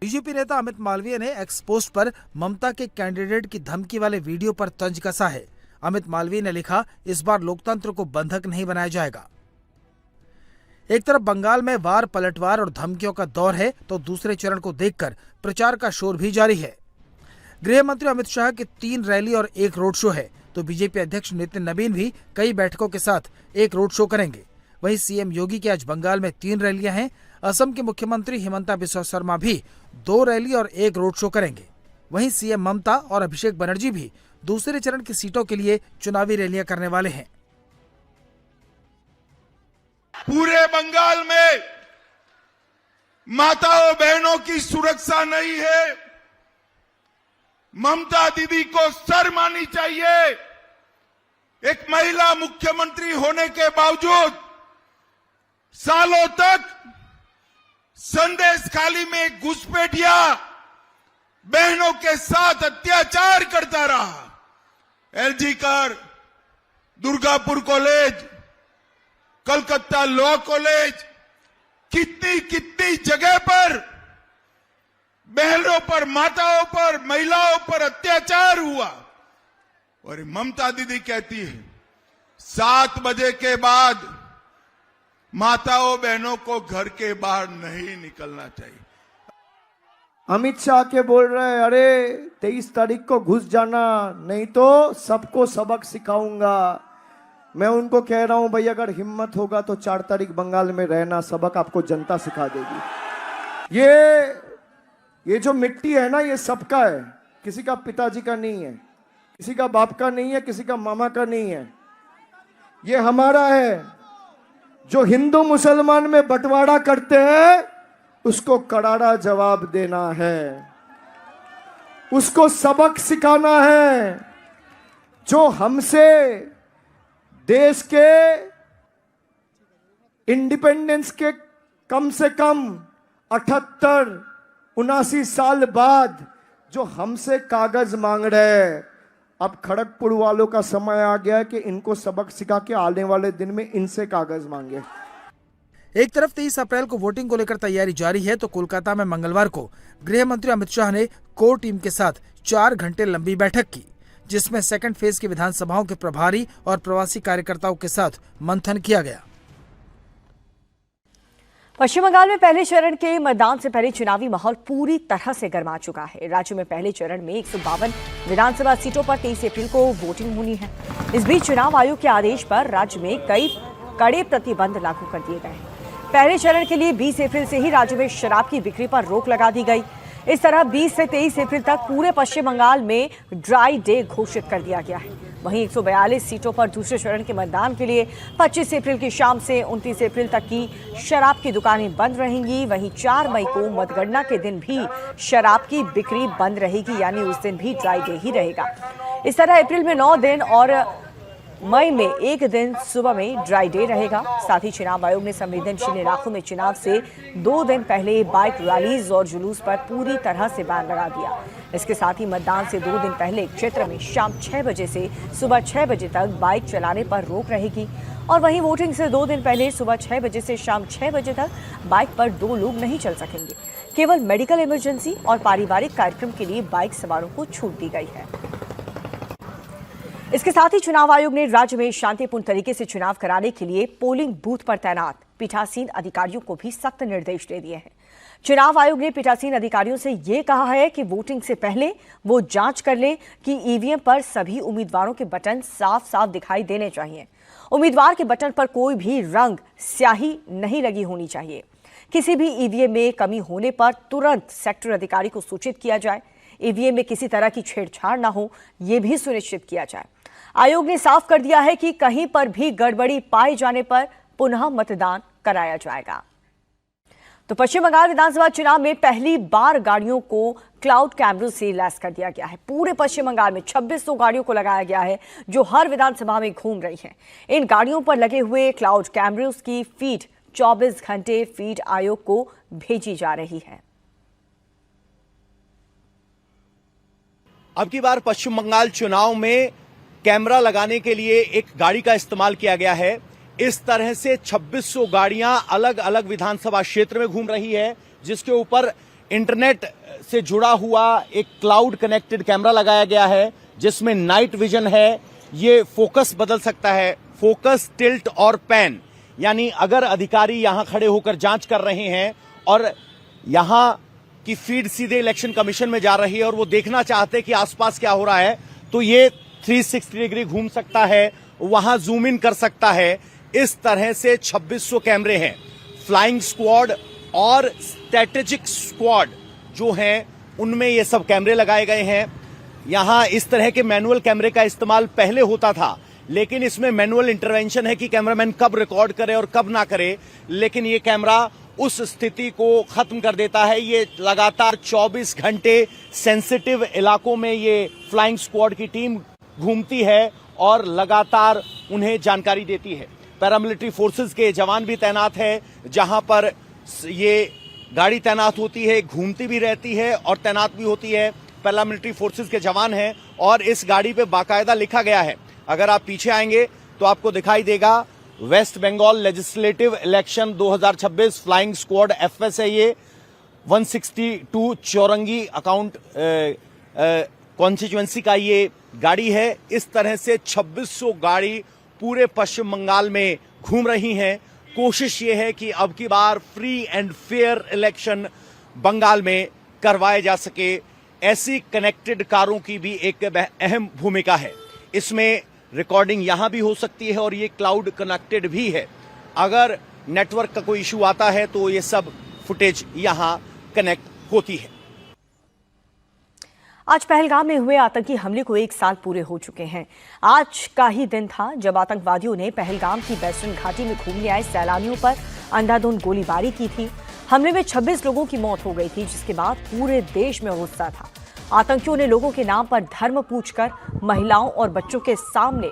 बीजेपी नेता अमित मालवीय ने एक्स पोस्ट पर ममता के कैंडिडेट की धमकी वाले वीडियो पर तंज कसा है। अमित मालवीय ने लिखा, इस बार लोकतंत्र को बंधक नहीं बनाया जाएगा। एक तरफ बंगाल में वार पलटवार और धमकियों का दौर है तो दूसरे चरण को देखकर प्रचार का शोर भी जारी है। गृह मंत्री अमित शाह की 3 रैली और 1 रोड शो है तो बीजेपी अध्यक्ष नितिन नवीन भी कई बैठकों के साथ 1 रोड शो करेंगे। वहीं सीएम योगी की आज बंगाल में 3 रैलियां हैं। असम के मुख्यमंत्री हिमंता बिस्वा शर्मा भी 2 रैली और 1 रोड शो करेंगे। वहीं सीएम ममता और अभिषेक बनर्जी भी दूसरे चरण की सीटों के लिए चुनावी रैलियां करने वाले हैं। पूरे बंगाल में माताओं बहनों की सुरक्षा नहीं है। ममता दीदी को शर्म आनी चाहिए। एक महिला मुख्यमंत्री होने के बावजूद सालों तक संदेश खाली में घुसपैठिया बहनों के साथ अत्याचार करता रहा। एलजी कर, Durgapur college, Calcutta law college, कितनी कितनी जगह पर बहनों पर, माताओं पर, महिलाओं पर अत्याचार हुआ। और ममता दीदी कहती है 7 बजे के बाद माताओं बहनों को घर के बाहर नहीं निकलना चाहिए। अमित शाह के बोल रहे हैं अरे 23 तारीख को घुस जाना, नहीं तो सबको सबक सिखाऊंगा। मैं उनको कह रहा हूं भाई अगर हिम्मत होगा तो 4 तारीख बंगाल में रहना, सबक आपको जनता सिखा देगी। ये जो मिट्टी है ना, ये सबका है, किसी का पिताजी का नहीं है, किसी का बाप का नहीं है, किसी का मामा का नहीं है, ये हमारा है। जो हिंदू मुसलमान में बंटवारा करते हैं उसको करारा जवाब देना है, उसको सबक सिखाना है। जो हमसे देश के इंडिपेंडेंस के कम से कम 78-79 साल बाद जो हमसे कागज मांग रहे हैं, अब खड़गपुर वालों का समय आ गया है कि इनको सबक सिखा के आने वाले दिन में इनसे कागज मांगे। एक तरफ 23 अप्रैल को वोटिंग को लेकर तैयारी जारी है तो कोलकाता में मंगलवार को गृह मंत्री अमित शाह ने कोर टीम के साथ 4 घंटे लंबी बैठक की, जिसमें सेकंड फेज की विधानसभाओं के प्रभारी और प्रवासी कार्यकर्ताओं के साथ मंथन किया गया। पश्चिम बंगाल में पहले चरण के मतदान से पहले चुनावी माहौल पूरी तरह से गर्मा चुका है। राज्य में पहले चरण में 152 विधानसभा सीटों पर 23 अप्रैल को वोटिंग होनी है। इस बीच चुनाव आयोग के आदेश पर राज्य में कई कड़े प्रतिबंध लागू कर दिए गए हैं। पहले चरण के लिए 20 अप्रैल से ही राज्य में शराब की बिक्री पर रोक लगा दी गई। इस तरह 20 से 23 अप्रैल तक पूरे पश्चिम बंगाल में ड्राई डे घोषित कर दिया गया है। वहीं 142 सीटों पर दूसरे चरण के मतदान के लिए 25 अप्रैल की शाम से 29 अप्रैल तक की शराब की दुकानें बंद रहेंगी। वहीं 4 मई को मतगणना के दिन भी शराब की बिक्री बंद रहेगी, यानी उस दिन भी ड्राई डे ही रहेगा। इस तरह अप्रैल में 9 दिन और मई में 1 दिन सुबह में ड्राई डे रहेगा। साथ ही चुनाव आयोग ने संवेदनशील इलाकों में चुनाव से 2 दिन पहले बाइक रैलीज और जुलूस पर पूरी तरह से बैन लगा दिया। इसके साथ ही मतदान से 2 दिन पहले क्षेत्र में शाम 6 बजे से सुबह 6 बजे तक बाइक चलाने पर रोक रहेगी। और वहीं वोटिंग से 2 दिन पहले सुबह 6 बजे से शाम 6 बजे तक बाइक पर 2 लोग नहीं चल सकेंगे। केवल मेडिकल इमरजेंसी और पारिवारिक कार्यक्रम के लिए बाइक सवारों को छूट दी गई है। इसके साथ ही चुनाव आयोग ने राज्य में शांतिपूर्ण तरीके से चुनाव कराने के लिए पोलिंग बूथ पर तैनात पीठासीन अधिकारियों को भी सख्त निर्देश दे दिए हैं। चुनाव आयोग ने पीठासीन अधिकारियों से ये कहा है कि वोटिंग से पहले वो जांच कर लें कि ईवीएम पर सभी उम्मीदवारों के बटन साफ साफ दिखाई देने चाहिए। उम्मीदवार के बटन पर कोई भी रंग स्याही नहीं लगी होनी चाहिए। किसी भी ईवीएम में कमी होने पर तुरंत सेक्टर अधिकारी को सूचित किया जाए। ईवीएम में किसी तरह की छेड़छाड़ न हो, यह भी सुनिश्चित किया जाए। आयोग ने साफ कर दिया है कि कहीं पर भी गड़बड़ी पाए जाने पर पुनः मतदान कराया जाएगा। तो पश्चिम बंगाल विधानसभा चुनाव में पहली बार गाड़ियों को क्लाउड कैमरों से लैस कर दिया गया है। पूरे पश्चिम बंगाल में 2600 गाड़ियों को लगाया गया है जो हर विधानसभा में घूम रही हैं। इन गाड़ियों पर लगे हुए क्लाउड कैमरों की फीड 24 घंटे फीड आयोग को भेजी जा रही है। अब की बार पश्चिम बंगाल चुनाव में कैमरा लगाने के लिए एक गाड़ी का इस्तेमाल किया गया है। इस तरह से 2600 गाड़ियां अलग अलग विधानसभा क्षेत्र में घूम रही है, जिसके ऊपर इंटरनेट से जुड़ा हुआ एक क्लाउड कनेक्टेड कैमरा लगाया गया है, जिसमें नाइट विजन है। ये फोकस बदल सकता है, फोकस, टिल्ट और पैन, यानी अगर अधिकारी यहां खड़े होकर जांच कर रहे हैं और यहां की फीड सीधे इलेक्शन कमीशन में जा रही है और वो देखना चाहते हैं कि आसपास क्या हो रहा है, तो ये 360 डिग्री घूम सकता है, वहां जूम इन कर सकता है। इस तरह से 2600 कैमरे हैं। फ्लाइंग स्क्वाड और स्ट्रेटेजिक स्क्वाड जो हैं, उनमें ये सब कैमरे लगाए गए हैं। यहां इस तरह के मैनुअल कैमरे का इस्तेमाल पहले होता था, लेकिन इसमें मैनुअल इंटरवेंशन है कि कैमरामैन कब रिकॉर्ड करे और कब ना करे, लेकिन ये कैमरा उस स्थिति को खत्म कर देता है। ये लगातार 24 घंटे सेंसिटिव इलाकों में ये फ्लाइंग स्क्वाड की टीम घूमती है और लगातार उन्हें जानकारी देती है। पैरामिलिट्री फोर्सेस के जवान भी तैनात है, जहां पर ये गाड़ी तैनात होती है, घूमती भी रहती है और तैनात भी होती है। पैरामिलिट्री फोर्सेस के जवान हैं और इस गाड़ी पे बाकायदा लिखा गया है। अगर आप पीछे आएंगे तो आपको दिखाई देगा West Bengal legislative election 2026 flying squad FS है ये 162 चौरंगी अकाउंट कॉन्स्टिट्यूएंसी का ये गाड़ी है। इस तरह से 2600 गाड़ी पूरे पश्चिम बंगाल में घूम रही हैं। कोशिश ये है कि अब की बार free and fair election Bengal में करवाए जा सके। ऐसी कनेक्टेड कारों की भी एक अहम भूमिका है। इसमें रिकॉर्डिंग यहां भी हो सकती है और ये क्लाउड कनेक्टेड भी है। अगर नेटवर्क का कोई इशू आता है तो ये सब फुटेज यहां कनेक्ट होती है। आज पहलगाम में हुए आतंकी हमले को 1 साल पूरे हो चुके हैं। आज का ही दिन था जब आतंकवादियों ने पहलगाम की वेस्टर्न घाटी में घूमने आए सैलानियों पर अंधाधुंध गोलीबारी की थी। हमले में 26 लोगों की मौत हो गई थी, जिसके बाद पूरे देश में गुस्सा था। आतंकियों ने लोगों के नाम पर धर्म पूछकर महिलाओं और बच्चों के सामने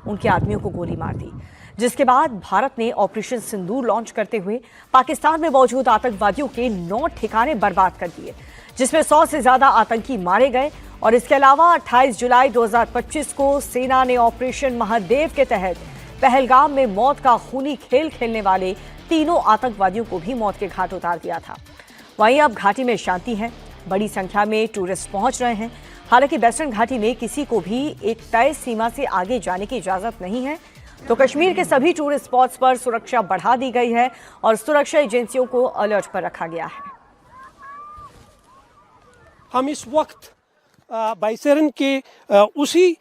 उनके आदमियों को गोली मार दी, जिसके बाद भारत ने ऑपरेशन सिंदूर लॉन्च करते हुए पाकिस्तान में मौजूद आतंकवादियों के 9 ठिकाने बर्बाद कर दिए, जिसमें 100 से ज्यादा आतंकी मारे गए। और इसके अलावा 28 जुलाई 2025 को सेना ने ऑपरेशन महादेव के तहत पहलगाम में मौत का खूनी खेल खेलने वाले तीनों आतंकवादियों को भी मौत के घाट उतार दिया था। वहीं अब घाटी में शांति है, बड़ी संख्या में टूरिस्ट पहुंच रहे हैं। हालांकि वेस्टर्न घाटी में किसी को भी एक तय सीमा से आगे जाने की इजाजत नहीं है, तो कश्मीर के सभी टूरिस्ट स्पॉट्स पर सुरक्षा बढ़ा दी गई है और सुरक्षा एजेंसियों को अलर्ट पर रखा गया है। हम इस वक्त बाइसेरन के उसी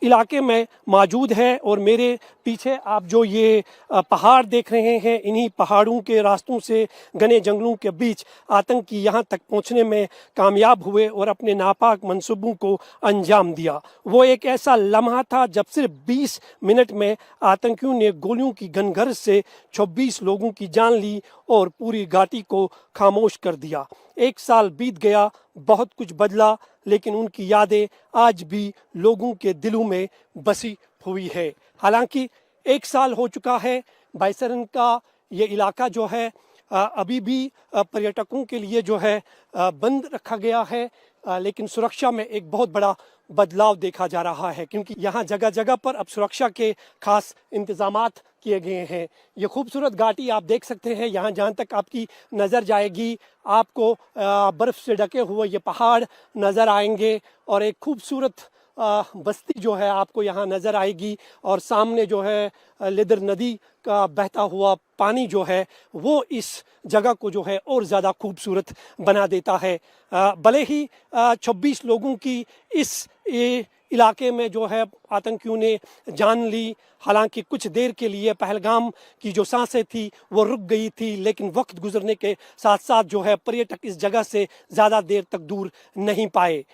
इलाके में मौजूद है और मेरे पीछे आप जो ये पहाड़ देख रहे हैं, इन्हीं पहाड़ों के रास्तों से घने जंगलों के बीच आतंकी यहाँ तक पहुँचने में कामयाब हुए और अपने नापाक मंसूबों को अंजाम दिया। वो एक ऐसा लम्हा था जब सिर्फ 20 मिनट में आतंकियों ने गोलियों की घनघर से 26 लोगों की जान ली और पूरी घाटी को खामोश कर दिया। 1 साल बीत गया, बहुत कुछ बदला, लेकिन उनकी यादें आज भी लोगों के दिलों में बसी हुई है। हालांकि 1 साल हो चुका है, बाइसेरन का ये इलाका जो है अभी भी पर्यटकों के लिए जो है बंद रखा गया है, लेकिन सुरक्षा में एक बहुत बड़ा बदलाव देखा जा रहा है, क्योंकि यहाँ जगह जगह पर अब सुरक्षा के खास इंतजामात किए गए हैं। ये खूबसूरत घाटी आप देख सकते हैं, यहाँ जहाँ तक आपकी नज़र जाएगी आपको बर्फ़ से ढके हुए ये पहाड़ नज़र आएंगे और एक खूबसूरत बस्ती जो है आपको यहाँ नज़र आएगी और सामने जो है लिदर नदी का बहता हुआ पानी जो है वो इस जगह को जो है और ज़्यादा खूबसूरत बना देता है। भले ही 26 लोगों की इस इलाके में जो है आतंकियों ने जान ली, हालांकि कुछ देर के लिए पहलगाम की जो सांसें थी वो रुक गई थी, लेकिन वक्त गुजरने के साथ साथ जो है पर्यटक इस जगह से ज़्यादा देर तक दूर नहीं पाए।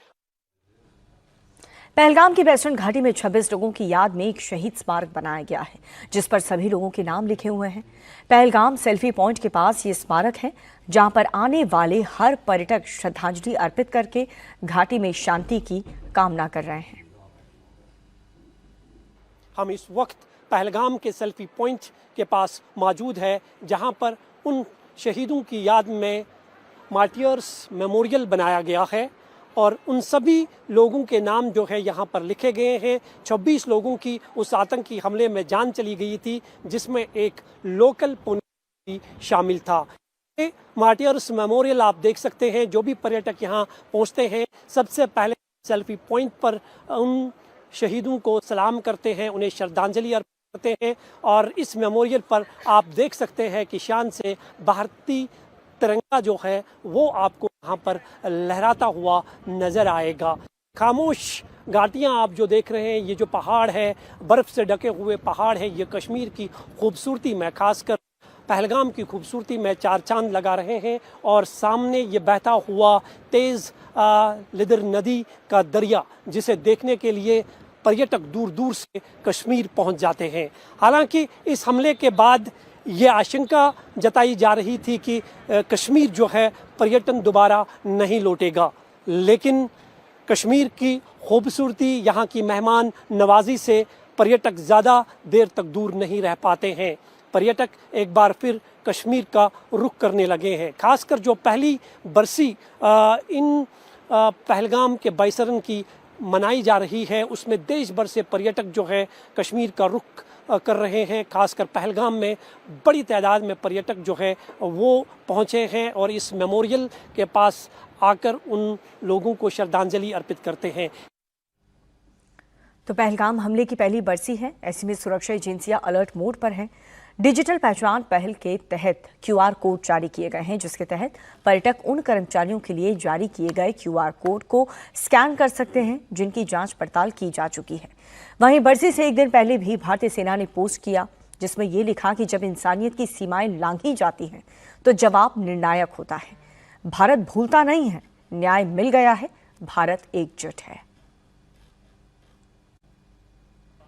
पहलगाम की वेस्टर्न घाटी में 26 लोगों की याद में एक शहीद स्मारक बनाया गया है, जिस पर सभी लोगों के नाम लिखे हुए हैं। पहलगाम सेल्फी पॉइंट के पास ये स्मारक है, जहां पर आने वाले हर पर्यटक श्रद्धांजलि अर्पित करके घाटी में शांति की कामना कर रहे हैं। हम इस वक्त पहलगाम के सेल्फी पॉइंट के पास मौजूद है, जहां पर उन शहीदों की याद में मार्टियर्स मेमोरियल बनाया गया है और उन सभी लोगों के नाम जो है यहाँ पर लिखे गए हैं। 26 लोगों की उस आतंकी हमले में जान चली गई थी, जिसमें एक लोकल पुलिस शामिल था। ये मार्टियर्स मेमोरियल आप देख सकते हैं, जो भी पर्यटक यहाँ पहुँचते हैं सबसे पहले सेल्फी पॉइंट पर उन शहीदों को सलाम करते हैं, उन्हें श्रद्धांजलि अर्पित करते हैं और इस मेमोरियल पर आप देख सकते हैं कि शान से भारतीय तिरंगा जो है वो आपको यहाँ पर लहराता हुआ नजर आएगा। खामोश घाटियाँ आप जो देख रहे हैं, ये जो पहाड़ है, बर्फ से ढके हुए पहाड़ है, ये कश्मीर की खूबसूरती में, खासकर पहलगाम की खूबसूरती में चार चांद लगा रहे हैं। और सामने ये बहता हुआ तेज़ लिदर नदी का दरिया, जिसे देखने के लिए पर्यटक दूर दूर से कश्मीर पहुंच जाते हैं। हालांकि इस हमले के बाद ये आशंका जताई जा रही थी कि कश्मीर जो है पर्यटन दोबारा नहीं लौटेगा, लेकिन कश्मीर की खूबसूरती, यहाँ की मेहमान नवाजी से पर्यटक ज़्यादा देर तक दूर नहीं रह पाते हैं। पर्यटक एक बार फिर कश्मीर का रुख करने लगे हैं। खासकर जो पहली बरसी इन पहलगाम के बाइसरन की मनाई जा रही है, उसमें देश भर से पर्यटक जो है कश्मीर का रुख कर रहे हैं। खासकर पहलगाम में बड़ी तादाद में पर्यटक जो है वो पहुंचे हैं और इस मेमोरियल के पास आकर उन लोगों को श्रद्धांजलि अर्पित करते हैं। तो पहलगाम हमले की पहली बरसी है, ऐसे में सुरक्षा एजेंसियां अलर्ट मोड पर हैं। डिजिटल पहचान पहल के तहत क्यूआर कोड जारी किए गए हैं, जिसके तहत पर्यटक उन कर्मचारियों के लिए जारी किए गए क्यूआर कोड को स्कैन कर सकते हैं जिनकी जांच पड़ताल की जा चुकी है। वहीं बरसी से एक दिन पहले भी भारतीय सेना ने पोस्ट किया, जिसमें ये लिखा कि जब इंसानियत की सीमाएं लांघी जाती हैं तो जवाब निर्णायक होता है। भारत भूलता नहीं है, न्याय मिल गया है, भारत एकजुट है।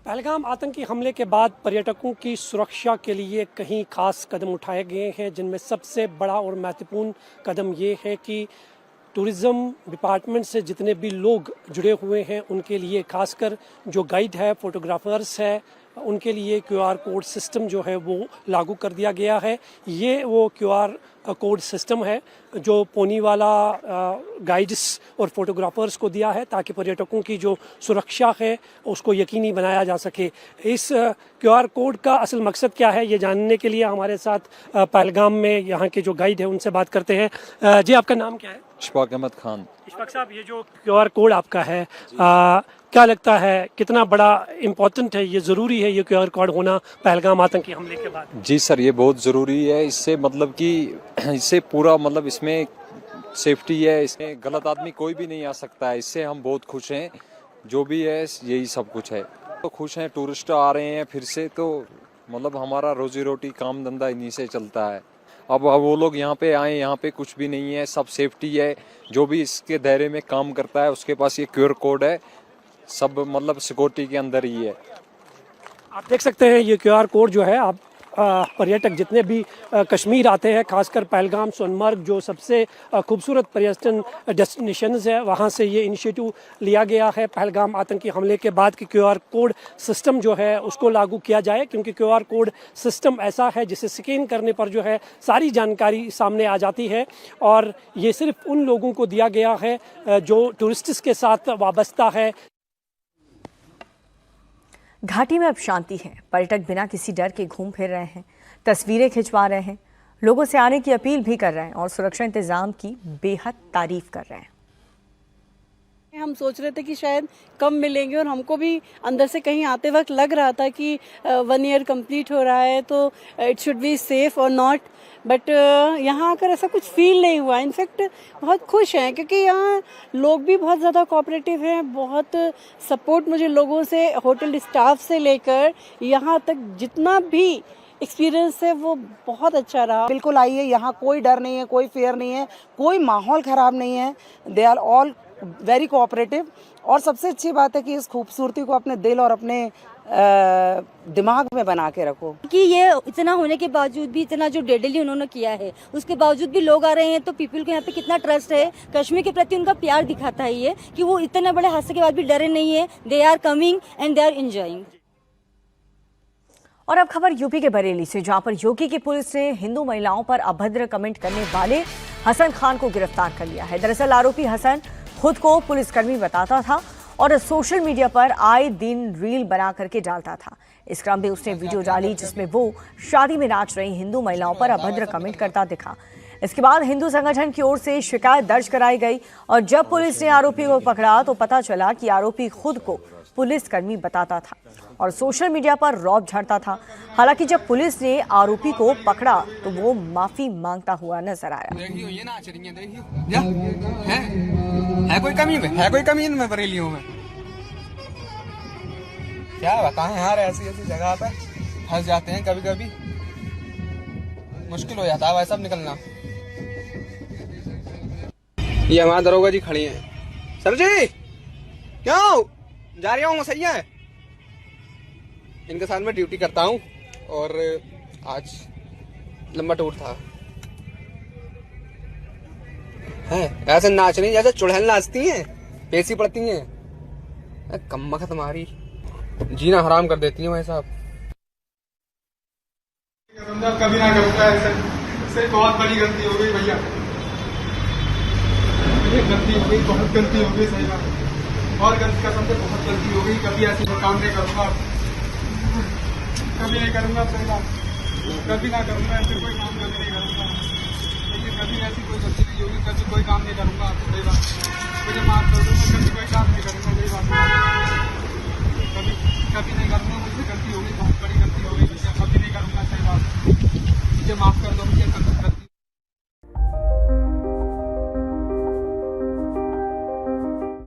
पहलगाम आतंकी हमले के बाद पर्यटकों की सुरक्षा के लिए कई खास कदम उठाए गए हैं, जिनमें सबसे बड़ा और महत्वपूर्ण कदम ये है कि टूरिज़्म डिपार्टमेंट से जितने भी लोग जुड़े हुए हैं उनके लिए, खासकर जो गाइड है, फोटोग्राफर्स है, उनके लिए क्यूआर कोड सिस्टम जो है वो लागू कर दिया गया है। ये वो क्यूआर कोड सिस्टम है जो पोनीवाला गाइड्स और फोटोग्राफर्स को दिया है ताकि पर्यटकों की जो सुरक्षा है उसको यकीनी बनाया जा सके। इस क्यूआर कोड का असल मकसद क्या है ये जानने के लिए हमारे साथ पहलगाम में यहाँ के जो गाइड है उनसे बात करते हैं। जी, आपका नाम क्या है? इशफाक अहमद खान। इशफाक साहब, ये जो क्यूआर कोड आपका है क्या लगता है कितना बड़ा इम्पोर्टेंट है, ये ज़रूरी है ये क्यूआर कोड होना पहलगाम आतंकी हमले के बाद? जी सर, ये बहुत ज़रूरी है। इससे मतलब कि इससे पूरा मतलब इसमें सेफ्टी है, इसमें गलत आदमी कोई भी नहीं आ सकता है। इससे हम बहुत खुश हैं, जो भी है यही सब कुछ है। तो खुश हैं, टूरिस्ट आ रहे हैं फिर से, तो मतलब हमारा रोजी रोटी काम धंधा इन्हीं से चलता है। अब वो लोग यहाँ पे आए, यहाँ पे कुछ भी नहीं है, सब सेफ्टी है। जो भी इसके दायरे में काम करता है उसके पास ये क्यूआर कोड है, सब मतलब सिक्योरिटी के अंदर ही है। आप देख सकते हैं ये क्यूआर कोड जो है, आप पर्यटक जितने भी कश्मीर आते हैं, खासकर पहलगाम, सोनमर्ग जो सबसे खूबसूरत पर्यटन डेस्टिनेशंस है, वहाँ से ये इनिशिएटिव लिया गया है पहलगाम आतंकी हमले के बाद कि क्यूआर कोड सिस्टम जो है उसको लागू किया जाए, क्योंकि क्यूआर कोड सिस्टम ऐसा है जिसे स्कैन करने पर जो है सारी जानकारी सामने आ जाती है। और ये सिर्फ उन लोगों को दिया गया है जो टूरिस्ट्स के साथ वाबस्ता है। घाटी में अब शांति है, पर्यटक बिना किसी डर के घूम फिर रहे हैं, तस्वीरें खिंचवा रहे हैं, लोगों से आने की अपील भी कर रहे हैं और सुरक्षा इंतजाम की बेहद तारीफ कर रहे हैं। हम सोच रहे थे कि शायद कम मिलेंगे और हमको भी अंदर से कहीं आते वक्त लग रहा था कि 1 ईयर कंप्लीट हो रहा है तो इट शुड बी सेफ और नॉट, बट यहाँ आकर ऐसा कुछ फील नहीं हुआ। इनफैक्ट बहुत खुश हैं क्योंकि यहाँ लोग भी बहुत ज़्यादा कोऑपरेटिव हैं, बहुत सपोर्ट मुझे लोगों से, होटल स्टाफ से लेकर यहाँ तक जितना भी एक्सपीरियंस है वो बहुत अच्छा रहा। बिल्कुल आइए, यहाँ कोई डर नहीं है, कोई फेयर नहीं है, कोई माहौल ख़राब नहीं है, they are all very cooperative. और सबसे अच्छी बात है कि इस खूबसूरती को अपने दिल और अपने दिमाग में बना के रखो कि ये इतना होने के बावजूद भी, इतना जो डेडली उन्होंने किया है उसके बावजूद भी लोग आ रहे हैं, तो पीपल को यहाँ पे कितना ट्रस्ट है, कश्मीर के प्रति उनका प्यार दिखाता है ये कि वो इतने बड़े हादसे के बाद भी डरे नहीं है, they are coming and they are enjoying. और अब खबर यूपी के बरेली से, जहां पर योगी की पुलिस ने हिंदू महिलाओं पर अभद्र कमेंट करने वाले हसन खान को गिरफ्तार कर लिया है। दरअसल आरोपी हसन खुद को पुलिसकर्मी बताता था और सोशल मीडिया पर आए दिन रील बना करके डालता था। इस क्रम में उसने वीडियो डाली जिसमें वो शादी में नाच रही हिंदू महिलाओं पर अभद्र कमेंट करता दिखा। इसके बाद हिंदू संगठन की ओर से शिकायत दर्ज कराई गई और जब पुलिस ने आरोपी को पकड़ा तो पता चला कि आरोपी खुद को पुलिसकर्मी बताता था और सोशल मीडिया पर रौब झाड़ता था। हालांकि जब पुलिस ने आरोपी को पकड़ा तो वो माफी मांगता हुआ नजर आया। है कोई कमी में, है कोई कमी इनमें बरेलियों में? क्या बताएं यार, ऐसी ऐसी जगह पे फंस जाते हैं, कभी कभी मुश्किल हो जाता है भाई सब निकलना। ये हमारा दरोगा जी खड़ी हैं। सर जी क्यों जा रही हूँ? सही है, इनके साथ में ड्यूटी करता हूँ और आज लंबा टूर था। है ऐसे नाच रही जैसे चुड़ैल नाचती हैं, पेशी पड़ती हैं। कम्मा तुम्हारी जीना हराम कर देती है भाई साहब। कभी ना करता ऐसे बहुत बड़ी गलती हो गई भैया, ये गलती हो गई, बहुत गलती हो गई, सही बात। और गलती कसम से बहुत गलती हो गई, कभी ऐसी काम नहीं करूँगा। कभी नहीं करूँगा, सही बात, कभी ना करूँगा, ऐसे कोई काम कभी नहीं करूँगा, देखिए कभी ऐसी कोई गलती नहीं होगी, कभी कोई काम नहीं करूँगा, सही बात, मुझे माफ कर दो, मैं कभी कोई काम नहीं करूँगा, सही बात, कभी नहीं करूँगा, मुझसे गलती होगी, बहुत बड़ी गलती होगी, कभी नहीं करूँगा, सही बात, मुझे माफ कर दो, मुझे